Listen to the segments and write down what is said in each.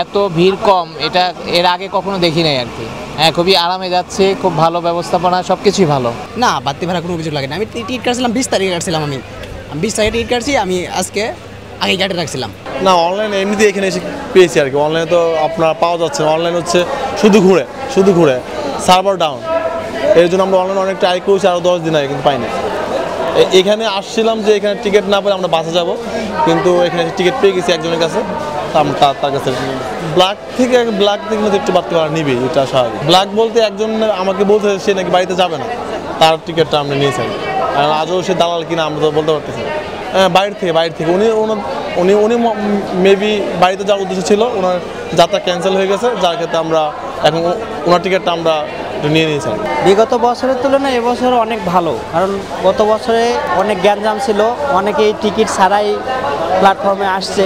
এত ভিড় কম এটা এর আগে কখনো দেখি নাই আর কি। হ্যাঁ, খুবই আরামে যাচ্ছে, খুব ভালো ব্যবস্থাপনা, সব কিছুই ভালো। না, বাড়তি ভাড়া কোনো অভিযোগ লাগে না। আমি টিকিট কাটছিলাম 20 তারিখে কাটছিলাম। আমি 20 তারিখে টিকিট কাটছি, আমি আজকে আগে কাটে রাখছিলাম। না, অনলাইনে এমনিতে এখানে এসে পেয়েছি আর কি। অনলাইনে তো আপনার পাওয়া যাচ্ছে না, অনলাইন হচ্ছে শুধু ঘুরে সার্ভার ডাউন। এর জন্য আমরা অনলাইনে অনেক ট্রাই করেছি, আরও 10 দিন আগে কিন্তু পাইনি। এখানে আসছিলাম যে এখানে টিকিট না পেলে আমরা বাসে যাব, কিন্তু এখানে টিকিট পেয়ে গেছি একজনের কাছে, তার কাছে ব্ল্যাক থেকে মধ্যে একটু বাড়তে পারা নিবি, এটা স্বাভাবিক। ব্ল্যাক বলতে একজন আমাকে বলতে সে নাকি বাড়িতে যাবে না, তার টিকিটটা আমরা নিয়েছি। আর আজও সে দালাল কিনা আমরা তো বলতে পারতেছি না। হ্যাঁ, বাইরে থেকে উনি মেবি বাড়িতে যাওয়ার উদ্দেশ্য ছিল, ওনার যাত্রা ক্যান্সেল হয়ে গেছে, যার ক্ষেত্রে আমরা এখন ওনার টিকিটটা আমরা নিয়ে নিয়েছিলাম। বিগত বছরের তুলনায় এবছর অনেক ভালো, কারণ গত বছরে অনেক গ্যাঞ্জাম ছিল, অনেকেই টিকিট ছাড়াই প্ল্যাটফর্মে আসছে,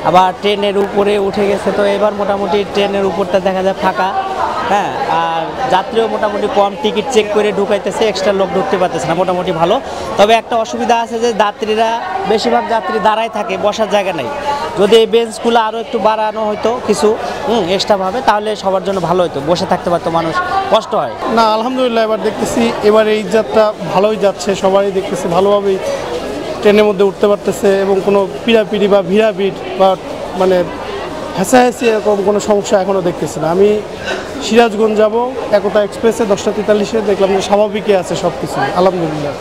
আবার ট্রেনের উপরে উঠে গেছে। তো এবার মোটামুটি ট্রেনের উপরটা দেখা যায় ফাঁকা, হ্যাঁ, আর যাত্রীও মোটামুটি কম, টিকিট চেক করে ঢুকাইতেছে, এক্সট্রা লোক ঢুকতে পারতেছে না, মোটামুটি ভালো। তবে একটা অসুবিধা আছে যে বেশিরভাগ যাত্রী দাঁড়ায় থাকে, বসার জায়গা নেই। যদি এই বেঞ্চগুলো আরও একটু বাড়ানো হতো কিছু এক্সট্রাভাবে, তাহলে সবার জন্য ভালো হতো, বসে থাকতে পারতো মানুষ, কষ্ট হয় না। আলহামদুলিল্লাহ, এবার দেখতেছি এবার এই যাত্রা ভালোই যাচ্ছে, সবাই দেখতেছি ভালোভাবেই ট্রেনের মধ্যে উঠতে পারতেছে, এবং কোনো পিড়াপিড়ি বা ভিড়াভিড় বা মানে হেঁচাহেঁচি এরকম কোনো সমস্যা এখনও দেখতেছি না। আমি সিরাজগঞ্জ যাব একতা এক্সপ্রেসে 10টা 43-এ, দেখলাম যে স্বাভাবিকই আছে সব কিছু, আলহামদুলিল্লাহ।